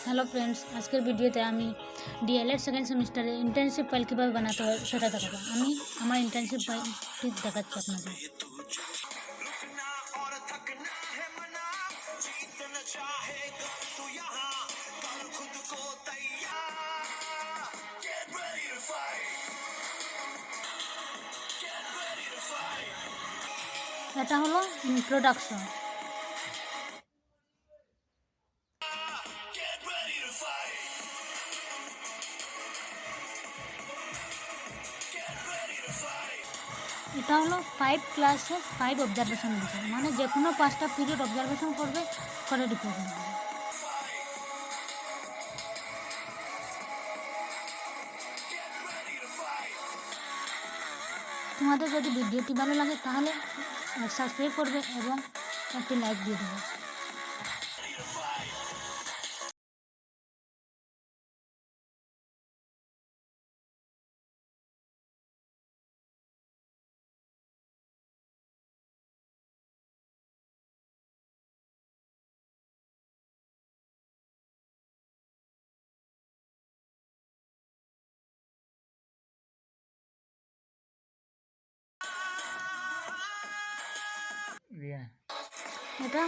Hello friends, आजकल वीडियोते आमी DElEd second सेमिस्टारे internship file कीभाবে বানাতে হয় সেটা দেখাবো। আমি আমার ইন্টার্নশিপ ফাইলটি দেখাচ্ছি আপনাদের। এটা হলো ইন্ট্রোডাকশন। এটা হলো 5 ক্লাসে 5 অবজারভেশন বিষয়, মানে যে কোনো 5টা পিরিয়ড অবজারভেশন করবে করে রিপোর্ট করবে। তোমাদের যদি ভিডিওটি ভালো লাগে তাহলে সাবস্ক্রাইব করবে এবং একটি লাইক দিয়ে দেবে। এটা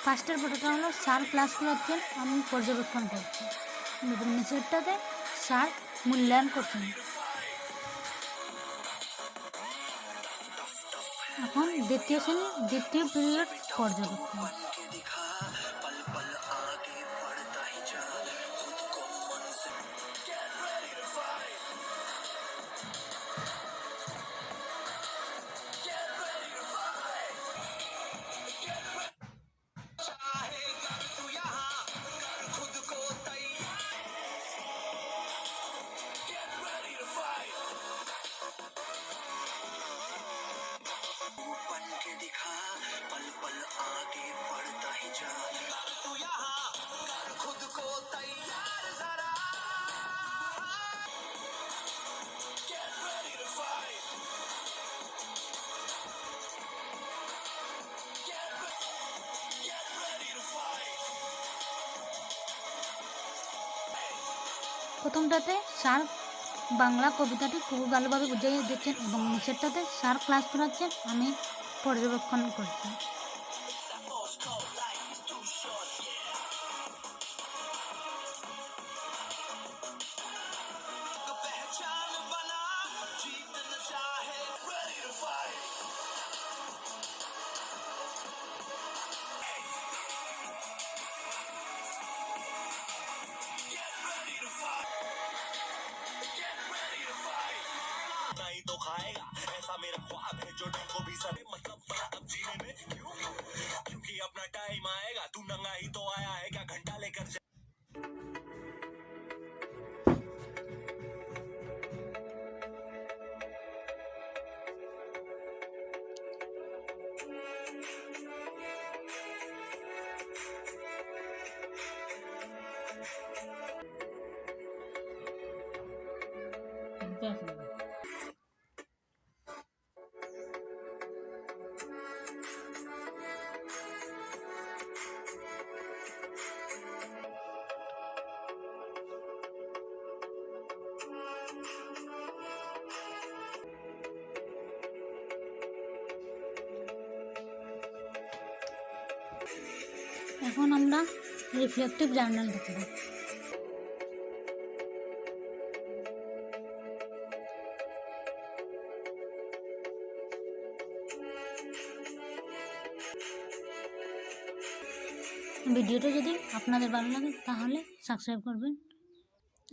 ফার্স্টের ফটোটা হলো স্যার ক্লাস করাচ্ছেন, আমি পর্যবেক্ষণ করছি, এবং নিচেরটাতে স্যার মূল্যায়ন করছেন। এখন দ্বিতীয় শ্রেণী দ্বিতীয় পিরিয়ড পর্যবেক্ষণ। প্রথমটাতে স্যার বাংলা কবিতাটি খুব ভালোভাবে বুঝিয়ে দিচ্ছেন এবং নিচেরটাতে স্যার ক্লাস করাচ্ছেন, আমি পর্যবেক্ষণ করছি। तो खाएगा ऐसा मेरा ख्वाब है जो डर को भी सर मतलब अब जीने में क्योंकि अपना टाइम आएगा तू नंगा ही तो आया है क्या घंटा लेकर এখন আমরা রিফ্লেক্টিভ জার্নাল দেখব। ভিডিওটা যদি আপনাদের ভালো লাগে তাহলে সাবস্ক্রাইব করবেন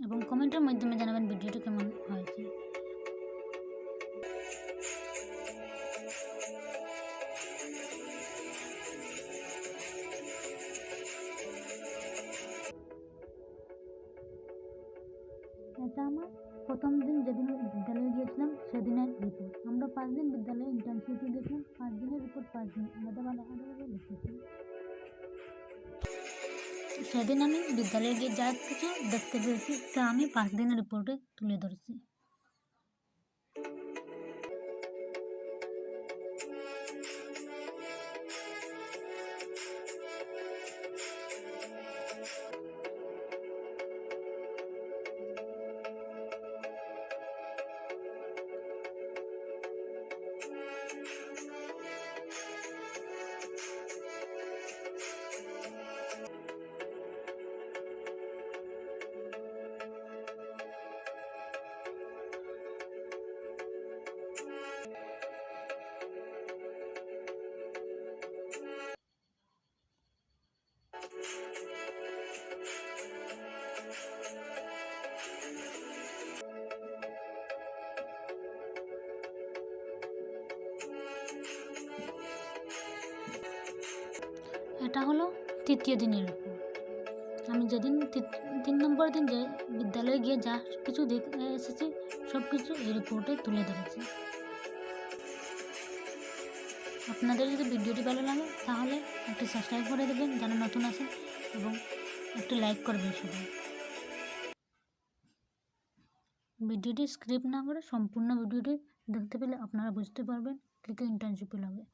এবং কমেন্টের মাধ্যমে জানাবেন ভিডিওটা কেমন হয়েছে। এটা আমার প্রথম দিন যেদিন বিদ্যালয়ে গিয়েছিলাম সেদিনের রিপোর্ট। আমরা 5 দিন বিদ্যালয়ে ইন্টার্নশিপে গেছিলাম, 5 দিনের রিপোর্ট 5 দিন আলাদাভাবে লিখেছি। সেদিন আমি বিদ্যালয়ে গিয়ে যা কিছু দেখতে পেয়েছি তা আমি 5 দিনের রিপোর্টে তুলে ধরেছি। এটা হলো তৃতীয় দিনের রিপোর্ট। আমি যেদিন 3 নম্বর দিন যে বিদ্যালয়ে গিয়ে যা কিছু দেখে এসেছি সব কিছু এই রিপোর্টে তুলে ধরেছি। আপনাদের যদি ভিডিওটি ভালো লাগে তাহলে একটি সাবস্ক্রাইব করে দেবেন যারা নতুন আছেন, এবং একটি লাইক করবেন সবাই। ভিডিওটি স্ক্রিপ্ট না করে সম্পূর্ণ ভিডিওটি দেখতে পেলে আপনারা বুঝতে পারবেন কী কী ইন্টার্নশিপে লাগে।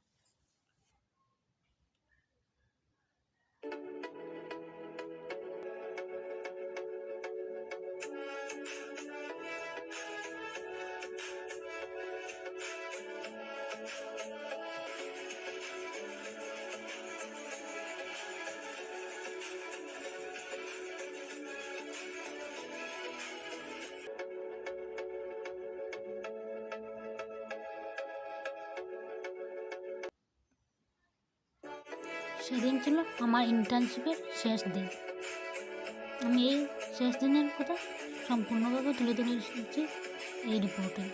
সেদিন ছিল আমার ইন্টার্নশিপের শেষ দিন। আমি এই শেষ দিনের কথা সম্পূর্ণভাবে তুলে ধরেছি এই রিপোর্টে।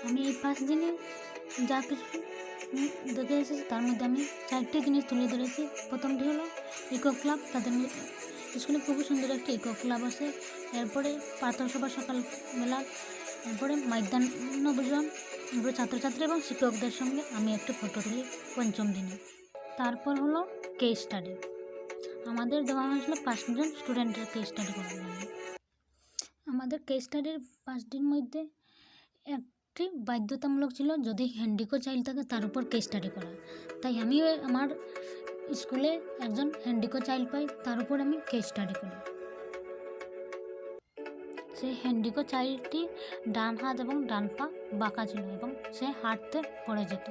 আমি এই 5 দিনে যা কিছু দেখে এসেছি তার মধ্যে আমি 4টি জিনিস তুলে ধরেছি। প্রথমটি হলো ইকো ক্লাব। তাদের স্কুলে খুবই সুন্দর একটি ইকো ক্লাব আছে। এরপরে প্রার্থনা সভা সকালবেলা, এরপরে মধ্যাহ্ন ভোজন, এরপরে ছাত্রছাত্রী এবং শিক্ষকদের সঙ্গে আমি একটি ফটো তুলি 5ম দিনে। তারপর হলো কেস স্টাডি। আমাদের দেওয়া হয়েছিল 5 জন স্টুডেন্টের কেস স্টাডি করার জন্য। আমাদের কেস স্টাডির 5 দিন মধ্যে একটি বাধ্যতামূলক ছিল, যদি হ্যান্ডিকো চাইল্ড থাকে তার উপর কেস স্টাডি করা। তাই আমি আমার স্কুলে একজন হ্যান্ডিকো চাইল্ড পাই, তার উপর আমি কেস স্টাডি করি। সেই হ্যান্ডিকো চাইল্ডটি ডান হাত এবং ডান পা বাঁকা ছিল এবং সে হাঁটতে পড়ে যেত।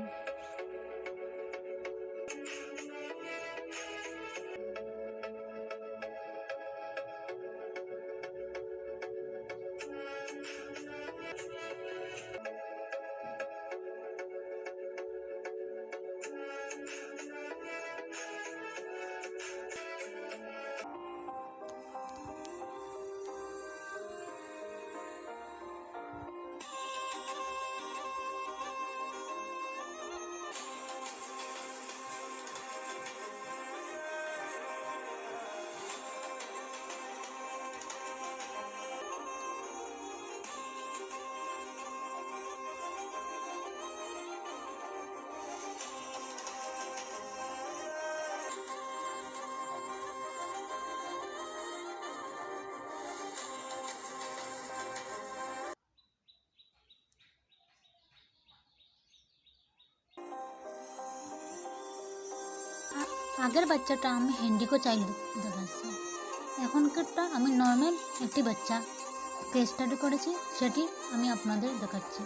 আগের বাচ্চাটা আমি হ্যান্ডিকো চাইল্ড দেখাচ্ছি, এখনকারটা আমি নর্মাল একটি বাচ্চা কেস স্টাডি করেছি, সেটি আমি আপনাদের দেখাচ্ছি।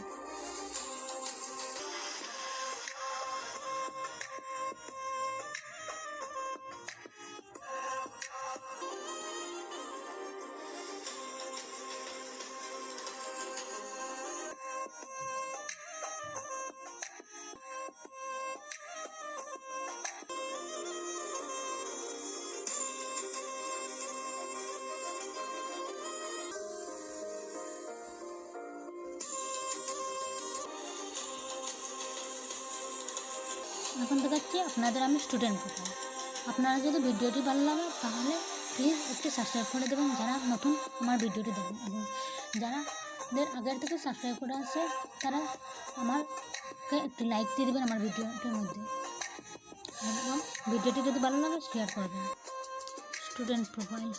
এখন দেখাচ্ছি আপনাদের আমি স্টুডেন্ট প্রোফাইল। আপনারা যদি ভিডিওটি ভালো লাগে তাহলে প্লিজ একটি সাবস্ক্রাইব করে দেবেন যারা নতুন আমার ভিডিওটি দেখবেন, এবং যারাদের আগের থেকে সাবস্ক্রাইব করে আছে তারা আমাকে একটি লাইক দিয়ে দেবেন আমার ভিডিওটির মধ্যে, এবং ভিডিওটি যদি ভালো লাগে শেয়ার করবেন। Student profile.